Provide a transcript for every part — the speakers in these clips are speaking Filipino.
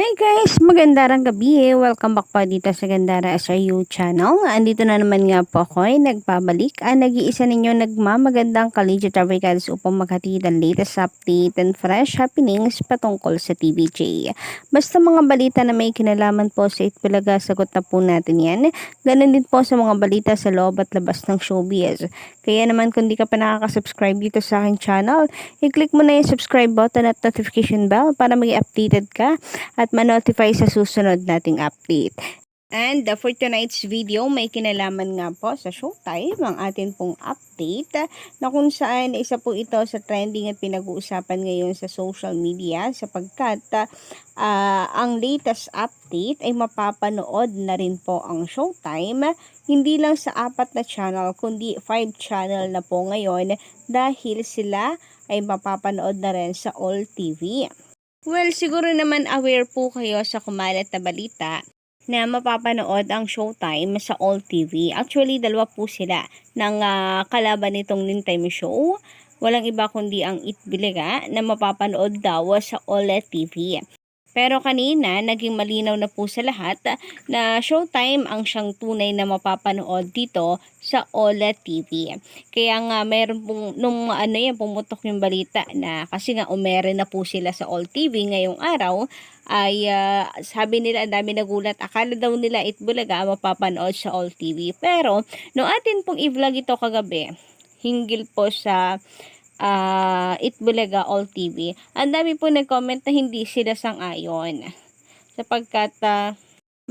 Hey guys, magandang gabi. Welcome back po dito sa Gandara SRU channel. Andito na naman nga po ako ay nagbabalik. Nag-iisa ninyo nagmamagandang collegiate regards upang maghatid ang latest update and fresh happenings patungkol sa TVJ. Basta mga balita na may kinalaman po sa Itbulaga, sagot na po natin yan. Ganon din po sa mga balita sa loob at labas ng showbiz. Kaya naman kung di ka pa nakaka-subscribe dito sa aking channel, i-click mo na yung subscribe button at notification bell para maging updated ka at ma-notify sa susunod nating update. And for tonight's video, may kinalaman nga po sa Showtime ang atin pong update na kung saan isa po ito sa trending at pinag-uusapan ngayon sa social media sapagkat ang latest update ay mapapanood na rin po ang Showtime hindi lang sa 4 na channel kundi 5 channel na po ngayon dahil sila ay mapapanood na rin sa All TV. Well, siguro naman aware po kayo sa kumalat na balita na mapapanood ang Showtime sa All TV. Actually, dalawa po sila ng kalaban nitong Nintime Show. Walang iba kundi ang Itbulaga na mapapanood daw sa All TV. Pero kanina, naging malinaw na po sa lahat na Showtime ang siyang tunay na mapapanood dito sa OLED TV. Kaya nga meron pong, nung pumutok yung balita na kasi nga umere na po sila sa All TV ngayong araw, ay sabi nila ang dami nagulat. Akala daw nila Itbulaga mapapanood sa All TV. Pero, no atin pong i-vlog ito kagabi, hinggil po sa Itbulaga All TV. Ang dami po nag-comment na hindi sila sang-ayon sapagkat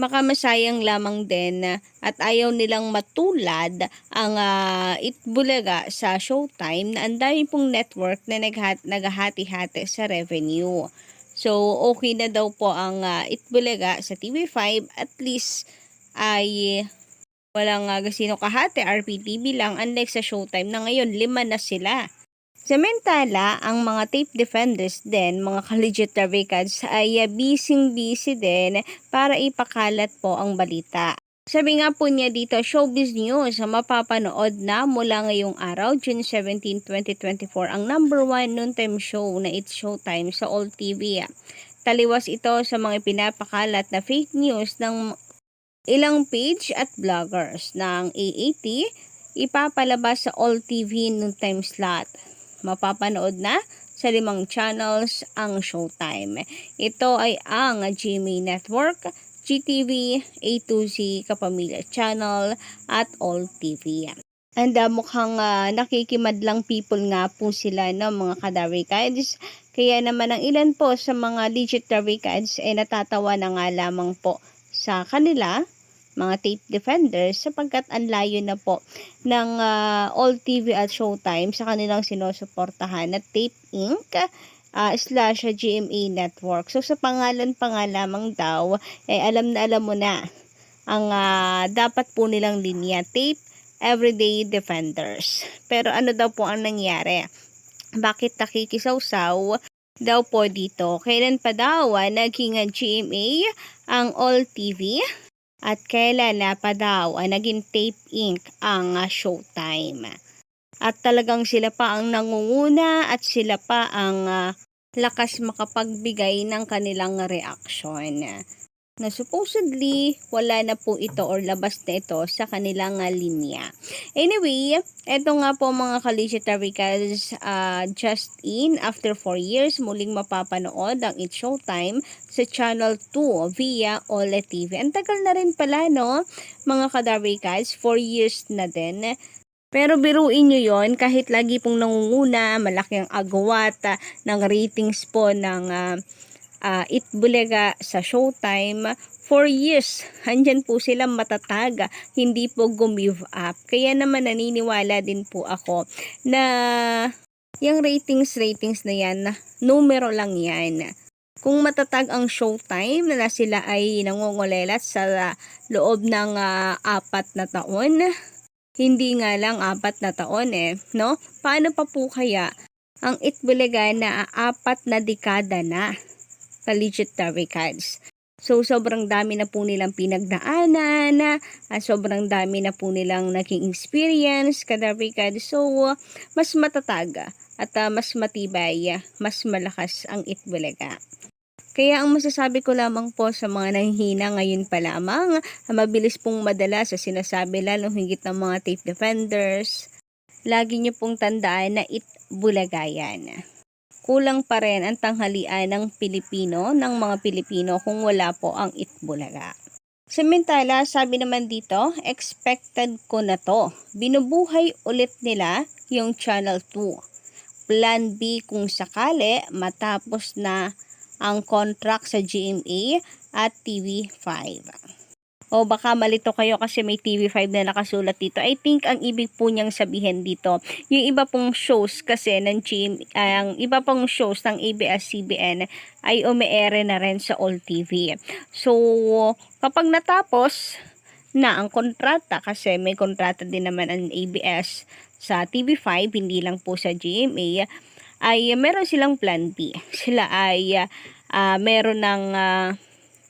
makamasayang lamang din at ayaw nilang matulad ang Itbulaga sa Showtime na ang dami pong network na naghahati-hati sa revenue. So, okay na daw po ang Itbulaga sa TV5, at least ay walang gasino kahati, RPTV lang, unlike sa Showtime na ngayon 5 na sila. Samantala, ang mga tape defenders din, mga collegiate records ay busy din para ipakalat po ang balita. Sabi nga po niya dito, Showbiz News, mapapanood na mula ngayong araw, June 17, 2024, ang number 1 noontime show na It's Showtime sa All TV. Taliwas ito sa mga pinapakalat na fake news ng ilang page at vloggers ng AAT, ipapalabas sa All TV noontime slot. Mapapanood na sa 5 channels ang Showtime. Ito ay ang GMA Network, GTV, A2Z, Kapamilya Channel, at All TV. And mukhang nakikimadlang people nga po sila, no, mga kadarikads. Kaya naman ang ilan po sa mga legit darikads ay natatawa na nga lamang po sa kanila, mga tape defenders, sapagkat ang layo na po ng All TV at Showtime sa kanilang sinusuportahan na Tape Inc. / GMA Network. So sa pangalan pa nga lamang daw, alam mo na ang dapat po nilang linya, Tape Everyday Defenders. Pero ano daw po ang nangyari? Bakit nakikisawsaw daw po dito? Kailan pa daw naging GMA ang All TV? At kailan na pa daw naging Tape Inc. ang Showtime. At talagang sila pa ang nangunguna at sila pa ang lakas makapagbigay ng kanilang reaksyon. Na supposedly wala na po ito or labas na ito sa kanilang linya. Anyway, eto nga po mga collegiate records, just in after 4 years muling mapapanood ang It's Showtime sa Channel 2 via OLED TV. Ang tagal na rin pala, no, mga kadarikads, 4 years na din. Pero biruin nyo yon, kahit lagi pong nangunguna, malaki ang agwat ng ratings po ng Itbulaga sa Showtime, 4 years, andyan po sila matatag, hindi po gumive up. Kaya naman naniniwala din po ako na yung ratings na yan, numero lang yan. Kung matatag ang Showtime na sila ay nangungulelat sa loob ng 4 na taon, hindi nga lang 4 na taon no? Paano pa po kaya ang Itbulaga na 4 na dekada na? Collegiate records. So, sobrang dami na po nilang pinagdaanan, sobrang dami na po nilang naging experience, kadarikads. So, mas matatag at mas matibay, mas malakas ang Itbulaga. Kaya ang masasabi ko lamang po sa mga nanghihina ngayon pa lamang, mabilis pong madala sa sinasabi lalong higit ng mga tape defenders, lagi niyo pong tandaan na Itbulaga yan. Kulang pa rin ang tanghalian ng mga Pilipino kung wala po ang Itbulaga. Samantala, sabi naman dito, expected ko na to. Binubuhay ulit nila yung Channel 2. Plan B kung sakali matapos na ang contract sa GMA at TV5. O baka malito kayo kasi may TV5 na nakasulat dito. I think ang ibig po niyang sabihin dito, yung iba pong shows kasi ng ang iba pong shows ng ABS-CBN ay umeere na rin sa All TV. So, kapag natapos na ang kontrata, kasi may kontrata din naman ang ABS sa TV5, hindi lang po sa GMA, ay meron silang plan B. Sila ay meron ng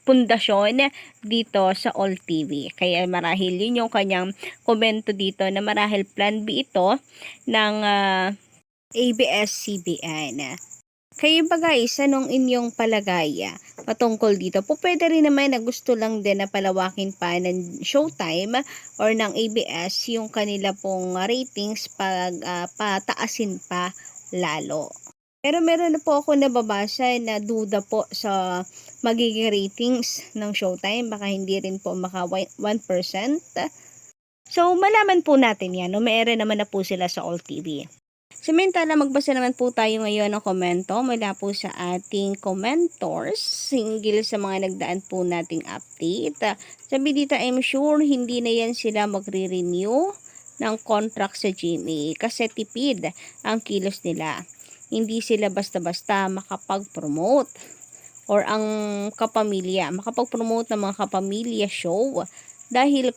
pundasyon dito sa All TV. Kaya marahil yun yung kanyang komento dito na marahil plan B ito ng ABS-CBN. Kayo ba guys, anong inyong palagay patungkol dito? Po pwede rin naman na gusto lang din na palawakin pa ng Showtime or ng ABS yung kanila pong ratings pataasin pa lalo. Pero meron na po ako nababasa na duda po sa magiging ratings ng Showtime. Baka hindi rin po maka 1%. So, malaman po natin yan. Umeere naman na po sila sa All TV. Samantala, magbasa naman po tayo ngayon ng komento mula po sa ating commentors hinggil sa mga nagdaan po nating update. Sabi dito, I'm sure hindi na yan sila magre-renew ng contract sa GMA kasi tipid ang kilos nila. Hindi sila basta-basta makapag-promote or ang makapag-promote ng mga kapamilya show dahil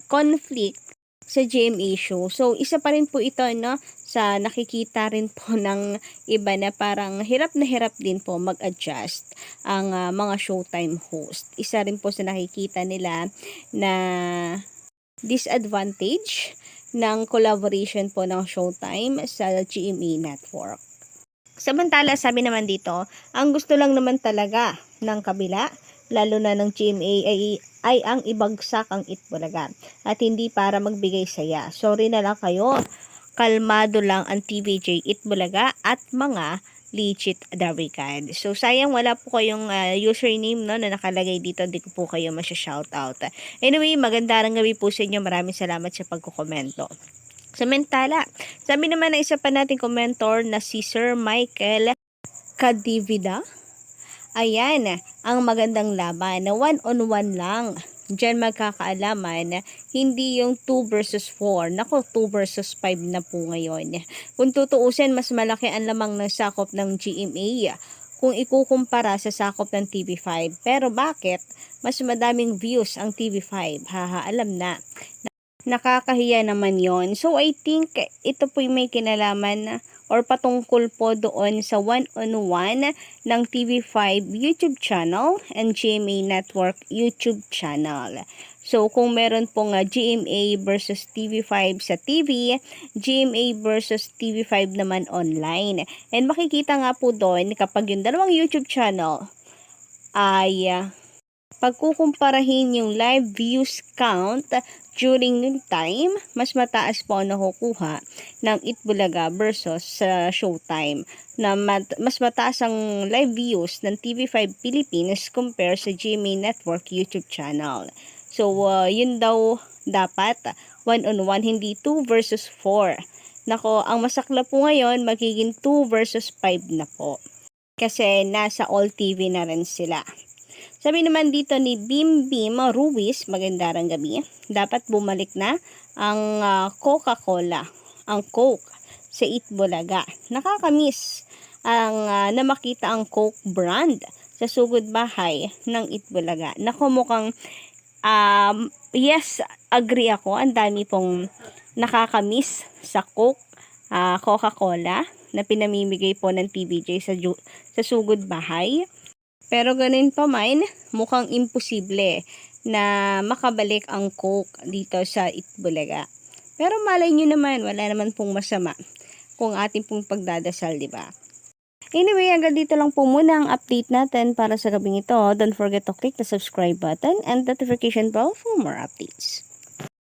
conflict sa GMA show. So, isa pa rin po ito sa nakikita rin po ng iba na parang hirap na hirap din po mag-adjust ang mga Showtime host. Isa rin po sa nakikita nila na disadvantage ng collaboration po ng Showtime sa GMA network. Samantala, sabi naman dito, ang gusto lang naman talaga ng kabila, lalo na ng GMA ay ang ibagsak ang Itbulaga at hindi para magbigay saya. Sorry na lang kayo, kalmado lang ang TVJ Itbulaga at mga legit Darigad. So, sayang wala po kayong username na nakalagay dito, hindi ko po kayo masya-shoutout. Anyway, magandang gabi po sa inyo. Maraming salamat sa pagkukomento. Samantala, sabi naman ng isa pa nating komentor na si Sir Michael Cadivida, ayan, ang magandang laban na 1-on-1 lang. Diyan magkakaalaman, hindi yung 2 versus 4. Nako, 2 versus 5 na po ngayon. Kung tutuusin, mas malaki ang lamang ng sakop ng GMA kung ikukumpara sa sakop ng TV5. Pero bakit? Mas madaming views ang TV5. Alam na. Nakakahiya naman yon. So, I think ito po may kinalaman or patungkol po doon sa 1-on-1 ng TV5 YouTube channel and GMA Network YouTube channel. So, kung meron pong GMA versus TV5 sa TV, GMA versus TV5 naman online. And makikita nga po doon kapag yung dalawang YouTube channel ay pagkukumparahin yung live views count during noon time, mas mataas po ang nakukuha ng Itbulaga versus sa Showtime na mas mataas ang live views ng TV5 Philippines compare sa GMA Network YouTube channel. So, yun daw dapat 1-on-1, hindi 2 versus 4. Nako, ang masakla po ngayon, magiging 2 versus 5 na po. Kasi nasa All TV na rin sila. Sabi naman dito ni Bim Ruiz, magandang gabi. Dapat bumalik na ang Coca-Cola, ang Coke sa Itbulaga. Nakakamiss ang na makita ang Coke brand sa sugod bahay ng Itbulaga. Naku, mukhang yes, agree ako. Ang dami pong nakakamiss sa Coke, Coca-Cola na pinamimigay po ng TVJ sa sugod bahay. Pero ganun pa man, mukhang imposible na makabalik ang Coke dito sa Itbulaga. Pero malay nyo naman, wala naman pong masama kung ating pong pagdadasal, di ba? Anyway, hanggang dito lang po muna ang update natin para sa gabing ito. Don't forget to click the subscribe button and notification bell for more updates.